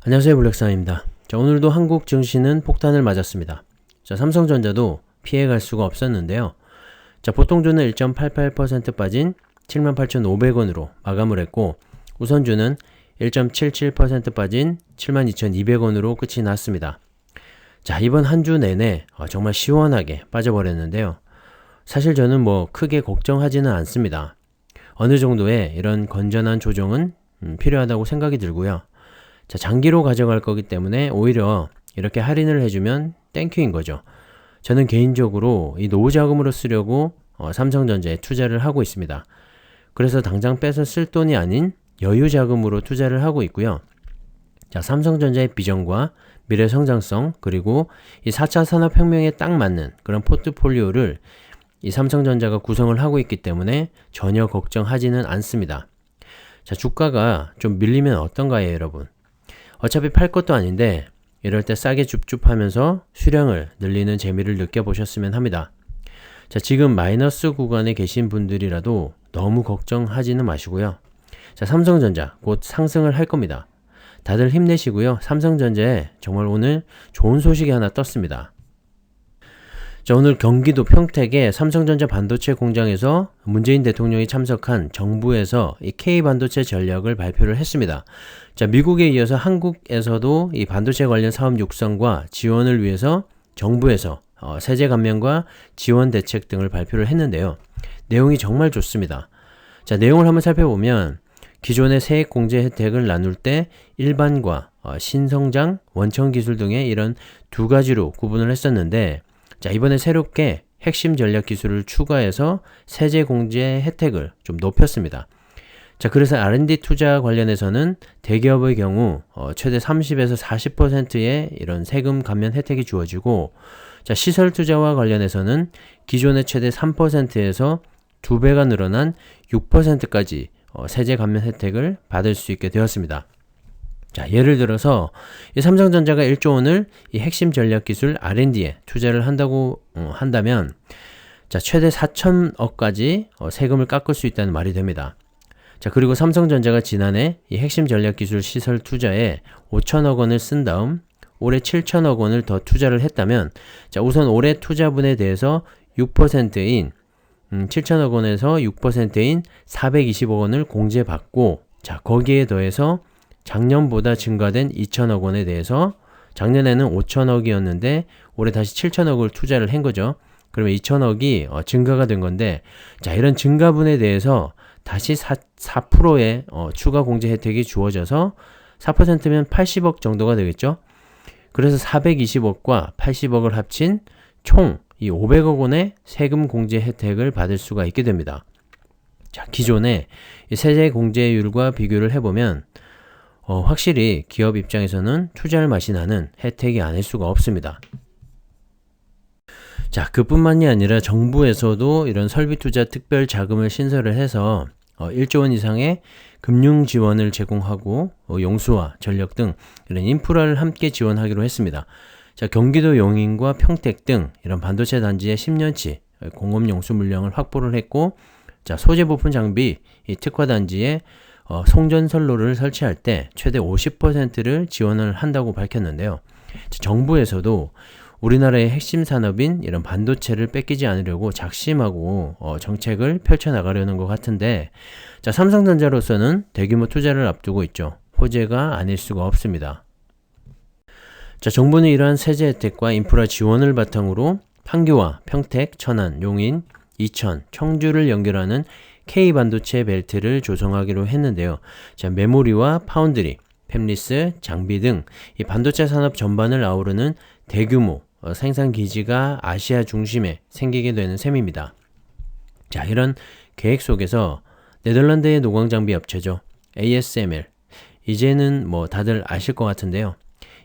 안녕하세요, 블랙사입니다. 자, 오늘도 한국 증시는 폭탄을 맞았습니다. 자, 삼성전자도 피해갈 수가 없었는데요. 자, 보통주는 1.88% 빠진 78,500원으로 마감을 했고, 우선주는 1.77% 빠진 72,200원으로 끝이 났습니다. 자, 이번 한 주 내내 정말 시원하게 빠져버렸는데요. 사실 저는 크게 걱정하지는 않습니다. 어느 정도의 이런 건전한 조정은 필요하다고 생각이 들고요. 자, 장기로 가져갈 거기 때문에 오히려 이렇게 할인을 해주면 땡큐인 거죠. 저는 개인적으로 이 노후 자금으로 쓰려고 삼성전자에 투자를 하고 있습니다. 그래서 당장 빼서 쓸 돈이 아닌 여유 자금으로 투자를 하고 있고요. 자, 삼성전자의 비전과 미래 성장성, 그리고 이 4차 산업혁명에 딱 맞는 그런 포트폴리오를 이 삼성전자가 구성을 하고 있기 때문에 전혀 걱정하지는 않습니다. 자, 주가가 좀 밀리면 어떤가요, 여러분? 어차피 팔 것도 아닌데 이럴 때 싸게 줍줍하면서 수량을 늘리는 재미를 느껴보셨으면 합니다. 자, 지금 마이너스 구간에 계신 분들이라도 너무 걱정하지는 마시고요. 자, 삼성전자 곧 상승을 할 겁니다. 다들 힘내시고요. 삼성전자에 정말 오늘 좋은 소식이 하나 떴습니다. 자, 오늘 경기도 평택의 삼성전자 반도체 공장에서 문재인 대통령이 참석한 정부에서 이 K반도체 전략을 발표를 했습니다. 자, 미국에 이어서 한국에서도 이 반도체 관련 사업 육성과 지원을 위해서 정부에서 세제 감면과 지원 대책 등을 발표를 했는데요. 내용이 정말 좋습니다. 자, 내용을 한번 살펴보면 기존의 세액 공제 혜택을 나눌 때 일반과 신성장, 원천 기술 등의 이런 두 가지로 구분을 했었는데, 자, 이번에 새롭게 핵심 전략 기술을 추가해서 세제 공제 혜택을 좀 높였습니다. 자, 그래서 R&D 투자 관련해서는 대기업의 경우 최대 30에서 40%의 이런 세금 감면 혜택이 주어지고, 자, 시설 투자와 관련해서는 기존의 최대 3%에서 2배가 늘어난 6%까지 세제 감면 혜택을 받을 수 있게 되었습니다. 자, 예를 들어서 이 삼성전자가 1조 원을 이 핵심 전략 기술 R&D에 투자를 한다고 한다면, 자, 최대 4천억까지 세금을 깎을 수 있다는 말이 됩니다. 자, 그리고 삼성전자가 지난해 이 핵심 전략 기술 시설 투자에 5천억 원을 쓴 다음 올해 7천억 원을 더 투자를 했다면, 자, 우선 올해 투자분에 대해서 6%인 7천억 원에서 6%인 420억 원을 공제받고, 자, 거기에 더해서 작년보다 증가된 2천억 원에 대해서 작년에는 5천억이었는데 올해 다시 7천억을 투자를 한 거죠. 그러면 2천억이 증가가 된 건데, 자, 이런 증가분에 대해서 다시 4%의 추가 공제 혜택이 주어져서 4%면 80억 정도가 되겠죠. 그래서 420억과 80억을 합친 총 이 500억 원의 세금 공제 혜택을 받을 수가 있게 됩니다. 자, 기존의 이 세제 공제율과 비교를 해보면 확실히 기업 입장에서는 투자할 맛이 나는 혜택이 아닐 수가 없습니다. 자, 그뿐만이 아니라 정부에서도 이런 설비 투자 특별 자금을 신설을 해서 1조 원 이상의 금융 지원을 제공하고 용수와 전력 등 이런 인프라를 함께 지원하기로 했습니다. 자, 경기도 용인과 평택 등 이런 반도체 단지에 10년치 공업 용수 물량을 확보를 했고, 자, 소재 부품 장비 이 특화 단지에 송전선로를 설치할 때 최대 50%를 지원을 한다고 밝혔는데요. 정부에서도 우리나라의 핵심 산업인 이런 반도체를 뺏기지 않으려고 작심하고 정책을 펼쳐나가려는 것 같은데, 자, 삼성전자로서는 대규모 투자를 앞두고 있죠. 호재가 아닐 수가 없습니다. 자, 정부는 이러한 세제 혜택과 인프라 지원을 바탕으로 판교와 평택, 천안, 용인, 이천, 청주를 연결하는 K반도체 벨트를 조성하기로 했는데요. 자, 메모리와 파운드리, 팹리스, 장비 등 이 반도체 산업 전반을 아우르는 대규모 생산 기지가 아시아 중심에 생기게 되는 셈입니다. 자, 이런 계획 속에서 네덜란드의 노광 장비 업체죠. ASML. 이제는 다들 아실 것 같은데요.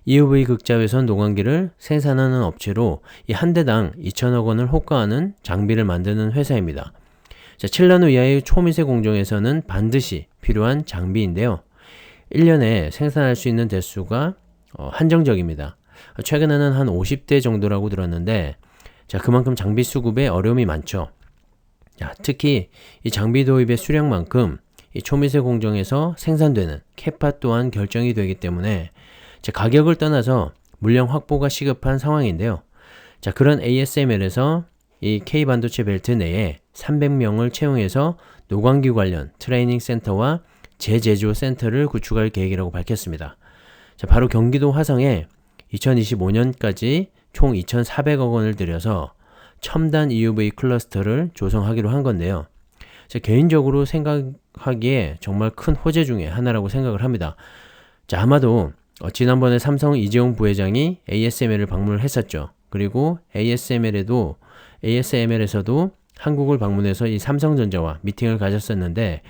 EUV 극자외선 노광기를 생산하는 업체로 이 한 대당 2천억 원을 호가하는 장비를 만드는 회사입니다. 자, 7나노 이하의 초미세 공정에서는 반드시 필요한 장비인데요. 1년에 생산할 수 있는 대수가 한정적입니다. 최근에는 한 50대 정도라고 들었는데, 자, 그만큼 장비 수급에 어려움이 많죠. 자, 특히 이 장비 도입의 수량만큼 이 초미세 공정에서 생산되는 캐파 또한 결정이 되기 때문에, 가격을 떠나서 물량 확보가 시급한 상황인데요. 자, 그런 ASML에서 이 K반도체 벨트 내에 300명을 채용해서 노광기 관련 트레이닝 센터와 재제조 센터를 구축할 계획이라고 밝혔습니다. 자, 바로 경기도 화성에 2025년까지 총 2,400억 원을 들여서 첨단 EUV 클러스터를 조성하기로 한 건데요. 제 개인적으로 생각하기에 정말 큰 호재 중에 하나라고 생각을 합니다. 자, 아마도 지난번에 삼성 이재용 부회장이 ASML을 방문을 했었죠. 그리고 ASML에서도 한국을 방문해서 이 삼성전자와 미팅을 가졌었는데,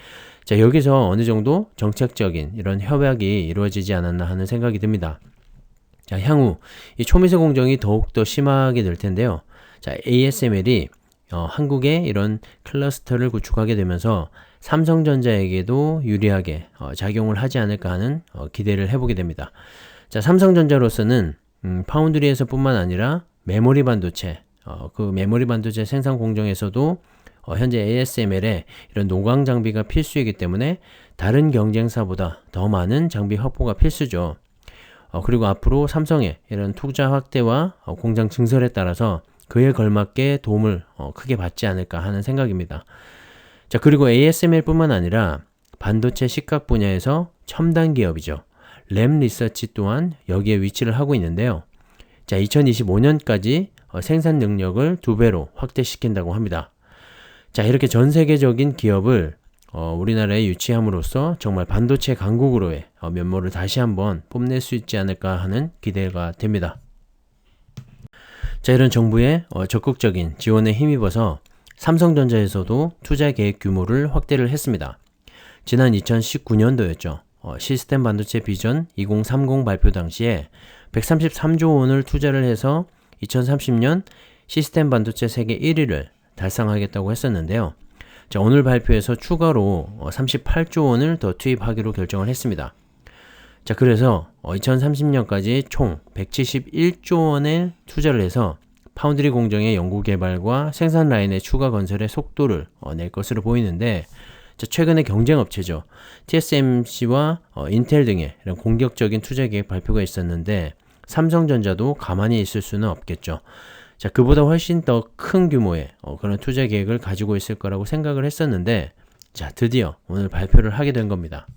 자, 여기서 어느 정도 정책적인 이런 협약이 이루어지지 않았나 하는 생각이 듭니다. 자, 향후 이 초미세 공정이 더욱더 심하게 될 텐데요. 자, ASML이 한국에 이런 클러스터를 구축하게 되면서 삼성전자에게도 유리하게 작용을 하지 않을까 하는 기대를 해보게 됩니다. 자, 삼성전자로서는 파운드리에서 뿐만 아니라 메모리 반도체, 그 메모리 반도체 생산 공정에서도 현재 ASML에 이런 노광 장비가 필수이기 때문에 다른 경쟁사보다 더 많은 장비 확보가 필수죠. 그리고 앞으로 삼성의 이런 투자 확대와 공장 증설에 따라서 그에 걸맞게 도움을 크게 받지 않을까 하는 생각입니다. 자, 그리고 ASML 뿐만 아니라 반도체 식각 분야에서 첨단 기업이죠. 램 리서치 또한 여기에 위치를 하고 있는데요. 자, 2025년까지 생산 능력을 2배로 확대시킨다고 합니다. 자, 이렇게 전 세계적인 기업을 우리나라에 유치함으로써 정말 반도체 강국으로의 면모를 다시 한번 뽐낼 수 있지 않을까 하는 기대가 됩니다. 자, 이런 정부의 적극적인 지원에 힘입어서 삼성전자에서도 투자 계획 규모를 확대를 했습니다. 지난 2019년도였죠. 시스템 반도체 비전 2030 발표 당시에 133조 원을 투자를 해서 2030년 시스템 반도체 세계 1위를 달성하겠다고 했었는데요. 자, 오늘 발표에서 추가로 38조 원을 더 투입하기로 결정을 했습니다. 자, 그래서 2030년까지 총 171조 원의 투자를 해서 파운드리 공정의 연구개발과 생산 라인의 추가 건설의 속도를 낼 것으로 보이는데, 자, 최근에 경쟁업체죠. TSMC와 인텔 등의 이런 공격적인 투자 계획 발표가 있었는데 삼성전자도 가만히 있을 수는 없겠죠. 자, 그보다 훨씬 더 큰 규모의 그런 투자 계획을 가지고 있을 거라고 생각을 했었는데, 자, 드디어 오늘 발표를 하게 된 겁니다.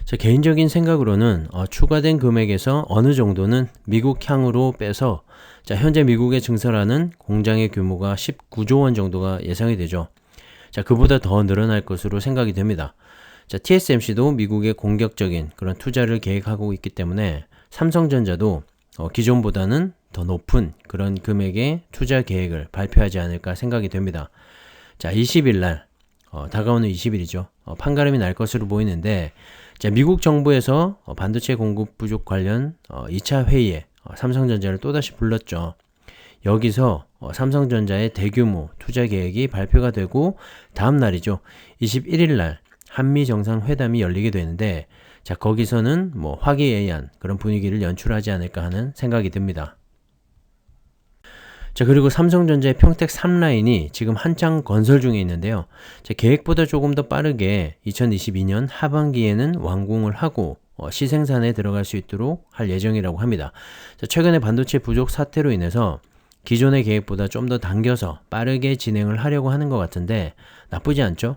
자, 개인적인 생각으로는 추가된 금액에서 어느 정도는 미국 향으로 빼서, 자, 현재 미국에 증설하는 공장의 규모가 19조 원 정도가 예상이 되죠. 자, 그보다 더 늘어날 것으로 생각이 됩니다. 자, TSMC도 미국에 공격적인 그런 투자를 계획하고 있기 때문에 삼성전자도 기존보다는 더 높은 그런 금액의 투자 계획을 발표하지 않을까 생각이 됩니다. 자, 20일 날, 다가오는 20일이죠. 판가름이 날 것으로 보이는데, 자, 미국 정부에서 반도체 공급 부족 관련 2차 회의에 삼성전자를 또다시 불렀죠. 여기서 삼성전자의 대규모 투자 계획이 발표가 되고 다음 날이죠. 21일 날 한미 정상회담이 열리게 되는데, 자, 거기서는 뭐 화기애애한 그런 분위기를 연출하지 않을까 하는 생각이 듭니다. 자, 그리고 삼성전자의 평택 3라인이 지금 한창 건설 중에 있는데요. 자, 계획보다 조금 더 빠르게 2022년 하반기에는 완공을 하고 시생산에 들어갈 수 있도록 할 예정이라고 합니다. 자, 최근에 반도체 부족 사태로 인해서 기존의 계획보다 좀 더 당겨서 빠르게 진행을 하려고 하는 것 같은데 나쁘지 않죠?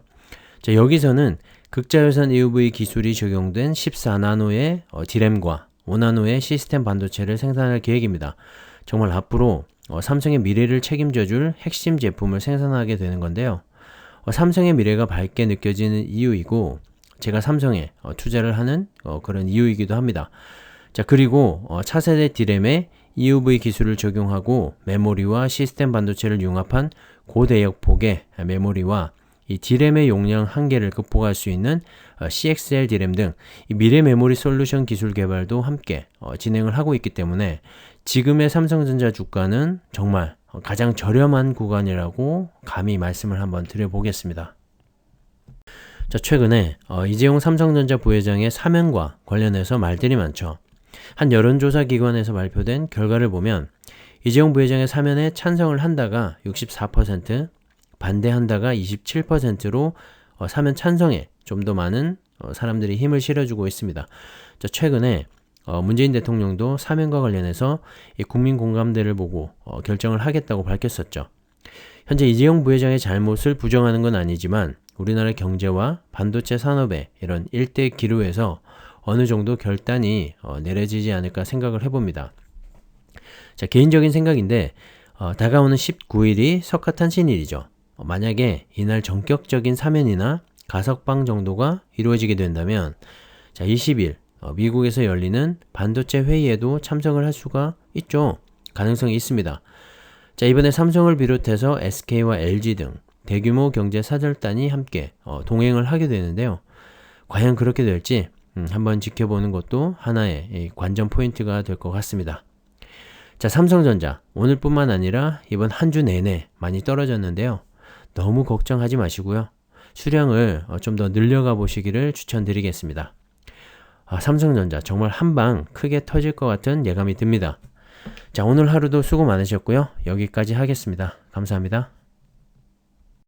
자, 여기서는 극자열산 EUV 기술이 적용된 14나노의 D램과 5나노의 시스템 반도체를 생산할 계획입니다. 정말 앞으로 삼성의 미래를 책임져줄 핵심 제품을 생산하게 되는 건데요. 삼성의 미래가 밝게 느껴지는 이유이고 제가 삼성에 투자를 하는 그런 이유이기도 합니다. 자, 그리고 차세대 D램에 EUV 기술을 적용하고 메모리와 시스템 반도체를 융합한 고대역폭의 메모리와 이 D램의 용량 한계를 극복할 수 있는 CXL D램 등 이 미래 메모리 솔루션 기술 개발도 함께 진행을 하고 있기 때문에 지금의 삼성전자 주가는 정말 가장 저렴한 구간이라고 감히 말씀을 한번 드려보겠습니다. 자, 최근에 이재용 삼성전자 부회장의 사면과 관련해서 말들이 많죠. 한 여론조사 기관에서 발표된 결과를 보면 이재용 부회장의 사면에 찬성을 한다가 64%, 반대한다가 27%로 사면 찬성에 좀 더 많은 사람들이 힘을 실어주고 있습니다. 자, 최근에 문재인 대통령도 사면과 관련해서 이 국민 공감대를 보고 결정을 하겠다고 밝혔었죠. 현재 이재용 부회장의 잘못을 부정하는 건 아니지만 우리나라 경제와 반도체 산업의 이런 일대 기로에서 어느 정도 결단이 내려지지 않을까 생각을 해봅니다. 자, 개인적인 생각인데 다가오는 19일이 석가탄신일이죠. 만약에 이날 전격적인 사면이나 가석방 정도가 이루어지게 된다면 자, 20일 미국에서 열리는 반도체 회의에도 참석을 할 수가 있죠. 가능성이 있습니다. 자, 이번에 삼성을 비롯해서 SK와 LG 등 대규모 경제 사절단이 함께 동행을 하게 되는데요. 과연 그렇게 될지 한번 지켜보는 것도 하나의 관전 포인트가 될 것 같습니다. 자, 삼성전자 오늘뿐만 아니라 이번 한 주 내내 많이 떨어졌는데요. 너무 걱정하지 마시고요. 수량을 좀 더 늘려가 보시기를 추천드리겠습니다. 삼성전자 정말 한방 크게 터질 것 같은 예감이 듭니다. 자, 오늘 하루도 수고 많으셨고요. 여기까지 하겠습니다. 감사합니다.